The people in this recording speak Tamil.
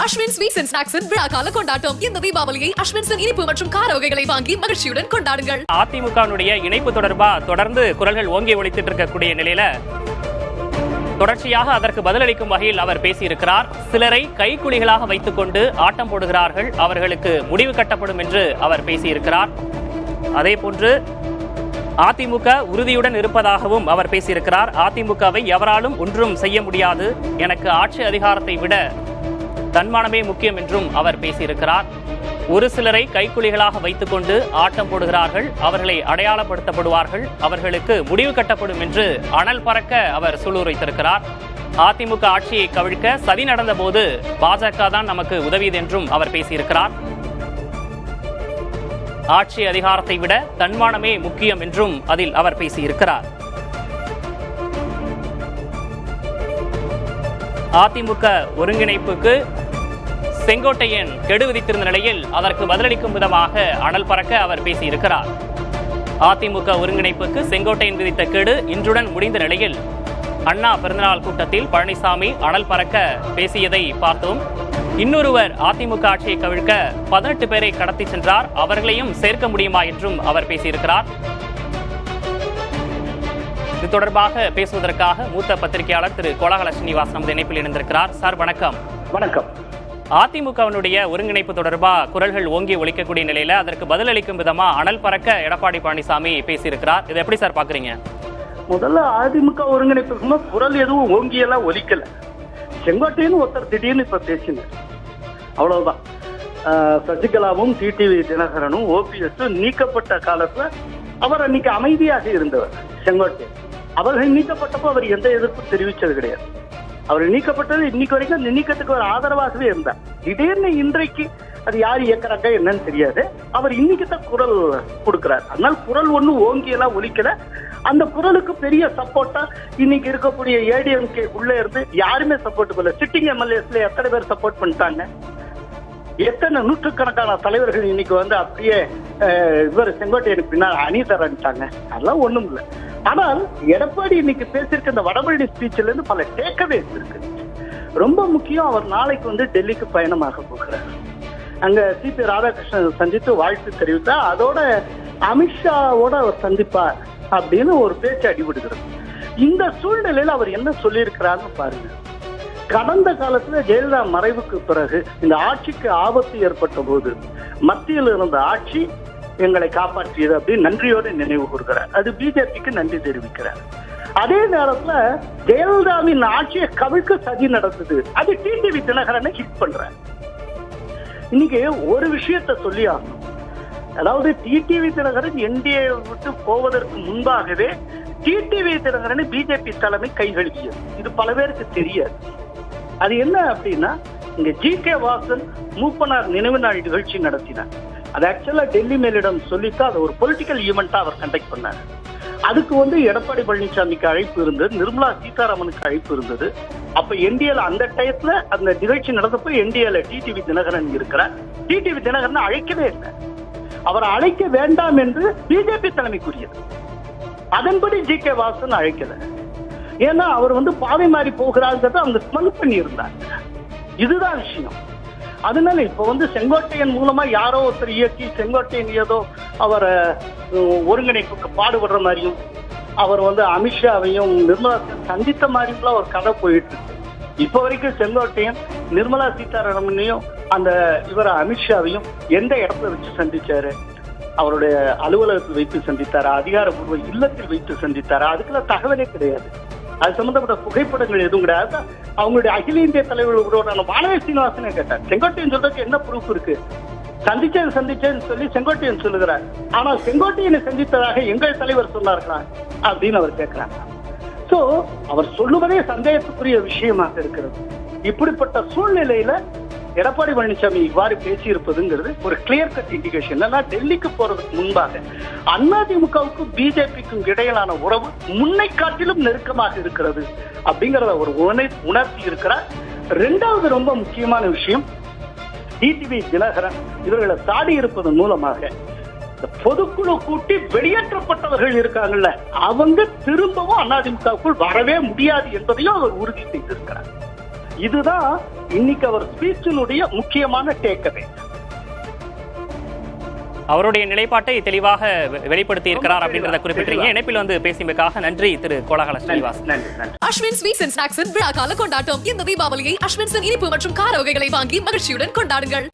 அஸ்வின் ஸ்வீட்ஸ் அண்ட் ஸ்நாக்ஸின் விழா கால கொண்டாட்டம். இந்த தீபாவளியை அஸ்வின்ஸின் இனிப்பு மற்றும் கார வகைகளை வாங்கி மகிழ்ச்சியுடன் கொண்டாடுங்கள். அதிமுகவினுடைய இணைப்பு தொடர்பா தொடர்ந்து குரல்கள் ஓங்கி ஒலித்துட்டு இருக்கக்கூடிய நிலையில தொடர்ச்சியாக அதற்கு பதிலளிக்கும் வகையில் அவர் பேசியிருக்கிறார். சிலரை கைக்குலிகளாக வைத்துக் கொண்டு ஆட்டம் போடுகிறார்கள், அவர்களுக்கு முடிவு கட்டப்படும் என்று அவர் பேசியிருக்கிறார். அதே போன்று அதிமுக உறுதியுடன் இருப்பதாகவும் அவர் பேசியிருக்கிறார். அதிமுகவை எவராலும் ஒன்றும் செய்ய முடியாது, எனக்கு ஆட்சி அதிகாரத்தை விட தன்மானமே முக்கியம் என்றும் அவர் பேசியிருக்கிறார். ஒரு சிலரை கைக்குலிகளாக வைத்துக் கொண்டு ஆட்டம் போடுகிறார்கள், அவர்களை அடையாளப்படுத்தப்படுவார்கள், அவர்களுக்கு முடிவு கட்டப்படும் என்று அனல் பறக்க அவர் சூளுரைத்திருக்கிறார். அதிமுக ஆட்சியை கவிழ்க்க சதி நடந்த போது பாஜக தான் நமக்கு உதவியது என்றும் அவர் பேசியிருக்கிறார். ஆட்சி அதிகாரத்தை விட தன்மானமே முக்கியம் என்றும் அதில் அவர் பேசியிருக்கிறார். அதிமுக ஒருங்கிணைப்புக்கு செங்கோட்டையன் கெடு விதித்திருந்த நிலையில் அதற்கு பதிலளிக்கும் விதமாக அனல் பறக்க அவர் பேசியிருக்கிறார். அதிமுக ஒருங்கிணைப்புக்கு செங்கோட்டையன் விதித்த கெடு இன்றுடன் முடிந்த நிலையில் அண்ணா பிறந்தநாள் கூட்டத்தில் பழனிசாமி அனல் பறக்க பேசியதை பார்த்தோம். இன்னொருவர் அதிமுக ஆட்சியை கவிழ்க்க 18 பேரை கடத்தி சென்றார், அவர்களையும் சேர்க்க முடியுமா என்றும் அவர் பேசியிருக்கிறார். இது தொடர்பாக பேசுவதற்காக மூத்த பத்திரிகையாளர் திரு கோலாகல ஸ்ரீனிவாஸ் நமது இணைப்பில் இணைந்திருக்கிறார். சார் வணக்கம். வணக்கம். அதிமுகவினுடைய ஒருங்கிணைப்பு தொடர்பா குரல்கள் ஓங்கி ஒலிக்கக்கூடிய நிலையில அதற்கு பதிலளிக்கும் விதமா அனல் பறக்க எடப்பாடி பழனிசாமி பேசியிருக்கிறார். இதை எப்படி சார் பாக்குறீங்க? முதல்ல அதிமுக ஒருங்கிணைப்பு குரல் எதுவும் ஓங்கியெல்லாம் ஒலிக்கல. செங்கோட்டையன் ஒருத்தர் திடீர்னு இப்ப பேசினார், அவ்வளவுதான். சசிகலாவும் டிடிவி தினகரனும் ஓபிஎஸ் நீக்கப்பட்ட காலத்துல அவர் அன்னைக்கு அமைதியாக இருந்தவர் செங்கோட்டையன். அவர்கள் நீக்கப்பட்டப்போ அவர் எந்த எதிர்ப்பும் தெரிவித்தது கிடையாது. அவர் நீக்கப்பட்டது இன்னைக்கு வரைக்கும் அந்த நீக்கத்துக்கு ஒரு ஆதரவாகவே இருந்தார். திடீர்னு இன்றைக்கு அது யார் இயக்குறாங்க என்னன்னு தெரியாது, அவர் இன்னைக்கு தான் குரல் கொடுக்கிறார். அதனால குரல் ஒன்றும் ஓங்கியெல்லாம் ஒலிக்கல. அந்த குரலுக்கு பெரிய சப்போர்ட்டா இன்னைக்கு இருக்கக்கூடிய ஏடிஎம்கே உள்ள இருந்து யாருமே சப்போர்ட் பண்ணல. சிட்டிங் எம்எல்ஏஸ்ல எத்தனை பேர் சப்போர்ட் பண்ணிட்டாங்க, எத்தனை நூற்றுக்கணக்கான தலைவர்கள் இன்னைக்கு வந்து அப்படியே இவர் செங்கோட்டையனுக்கு பின்னால் அணி தரட்டாங்க. அதெல்லாம் ஒண்ணும் இல்லை. ஆனால் எடப்பாடி இன்னைக்கு பேசியிருக்க இந்த வடபழனி ஸ்பீச்ல இருந்து பல டேக்அவேஸ் இருக்கு. ரொம்ப முக்கியம், அவர் நாளைக்கு வந்து டெல்லிக்கு பயணமாக போகிறார். அங்க சிபி ராதாகிருஷ்ணன் சந்தித்து வாழ்த்து தெரிவித்தா அதோட அமித்ஷாவோட அவர் சந்திப்பார் அப்படின்னு ஒரு பேச்சு அடிபடுகிறது. இந்த சூழ்நிலையில அவர் என்ன சொல்லியிருக்கிறார்னு பாருங்க. கடந்த காலத்துல ஜெயலலிதா மறைவுக்கு பிறகு இந்த ஆட்சிக்கு ஆபத்து ஏற்பட்ட போது மத்தியில் இருந்த ஆட்சி எங்களை காப்பாற்றியது அப்படின்னு நன்றியோடு நினைவு கூறுகிறார். அது பிஜேபிக்கு நன்றி தெரிவிக்கிறார். அதே நேரத்துல ஜெயலலிதாவின் ஆட்சியை கவிழ்க்க சதி நடந்தது, அது டிடிவி தினகரனை ஹிட் பண்றார். இன்னைக்கு ஒரு விஷயத்த சொல்லி ஆகணும். அதாவது டிடிவி தினகரன் என்டிஏ விட்டு போவதற்கு முன்பாகவே டிடிவி தினகரனை பிஜேபி தலைமை கைகழுவியது. இது பல பேருக்கு தெரியாது. அது என்ன அப்படின்னா, இங்க ஜி.கே. வாசன் மூப்பனார் நினைவு நாள் நிகழ்ச்சி நடத்தினார். அது ஆக்சுவலா டெல்லி மேலிடம் சொல்லித்தான் அது ஒரு பொலிட்டிக்கல் ஈவெண்டா அவர் கண்டக்ட் பண்ணார். அதுக்கு வந்து எடப்பாடி பழனிசாமிக்கு அழைப்பு இருந்தது, நிர்மலா சீதாராமனுக்கு அழைப்பு இருந்தது. அப்ப என்டிஏல அந்த டயத்துல அந்த நிகழ்ச்சி நடந்தப்போ என்டிஏல டிடிவி தினகரன் இருக்கிறார். டிடிவி தினகரன் அழைக்கவே இல்லை. அவர் அழைக்க வேண்டாம் என்று பிஜேபி தலைமை கூறியது. அதன்படி ஜி.கே. வாசன் அழைக்கல. ஏன்னா அவர் வந்து பாதை மாறி போகிறாங்கிறத அவங்க ஸ்மெல் பண்ணி இருந்தாங்க. இதுதான் விஷயம். அதனால இப்ப வந்து செங்கோட்டையன் மூலமா யாரோ ஒருத்தர் இயக்கி செங்கோட்டையன் ஏதோ அவரை ஒருங்கிணைப்புக்கு பாடுபடுற மாதிரியும் அவர் வந்து அமித்ஷாவையும் நிர்மலா சந்தித்த மாதிரியும் ஒரு கதை போயிட்டு இருக்கு. இப்ப வரைக்கும் செங்கோட்டையன் நிர்மலா சீதாராமனையும் அந்த இவர அமித்ஷாவையும் எந்த இடத்துல வச்சு சந்திச்சாரு? அவருடைய அலுவலகத்தில் வைத்து சந்தித்தாரா, அதிகாரப்பூர்வ இல்லத்தில் வைத்து சந்தித்தாரா? அதுக்கெல்லாம் தகவலே கிடையாது. அது சம்பந்தப்பட்ட புகைப்படங்கள் எதுவும் கிடையாது. அவங்களுடைய அகில இந்திய தலைவர்களோட வானதி சீனிவாசனே கேட்டார், செங்கோட்டையன் சொல்றதுக்கு என்ன ப்ரூஃப் இருக்கு? சந்திச்சேன்னு சொல்லி செங்கோட்டையன் சொல்லுகிறார். ஆனால் செங்கோட்டையனை சந்தித்ததாக எங்கள் தலைவர் சொன்னார்களா அப்படின்னு அவர் கேட்கிறாங்க. சோ அவர் சொல்லுவதே சந்தேகத்துக்குரிய விஷயமாக இருக்கிறது. இப்படிப்பட்ட சூழ்நிலையில எடப்பாடி பழனிசாமி இவ்வாறு பேசியிருப்பதுங்கிறது ஒரு கிளியர் கட் இண்டிகேஷன். என்னன்னா, டெல்லிக்கு போறதுக்கு முன்பாக அதிமுகவுக்கும் பிஜேபிக்கும் இடையிலான உறவு முன்னை காட்டிலும் நெருக்கமாக இருக்கிறது அப்படிங்கறத ஒரு உணர்த்தி இருக்கிறார். இரண்டாவது ரொம்ப முக்கியமான விஷயம், டிடிவி தினகரன் இவர்களை சாடி இருப்பதன் மூலமாக பொதுக்குழு கூட்டி வெளியேற்றப்பட்டவர்கள் இருக்காங்கல்ல, அவங்க திரும்பவும் அதிமுகவுக்குள் வரவே முடியாது என்பதையும் அவர் உறுதி செய்திருக்கிறார். இதுதான் இன்னைக்கு அவர் ஸ்பீச்சினுடைய முக்கியமான டேக்அவே. அவருடைய நிலைப்பாட்டை தெளிவாக வெளிப்படுத்தி இருக்கிறார் அப்படின்றத குறிப்பிட்டீங்க. இணைப்பில் வந்து பேசியமைக்காக நன்றி திரு கோலாகல ஸ்ரீனிவாஸ். அஸ்வின் ஸ்வீட்ஸ் அண்ட் ஸ்நாக்ஸின் விழா கால கொண்டாட்டம். இந்த தீபாவளியை அஸ்வின்சன் இனிப்பு மற்றும் கார வகைகளை வாங்கி மகிழ்ச்சியுடன் கொண்டாடுங்கள்.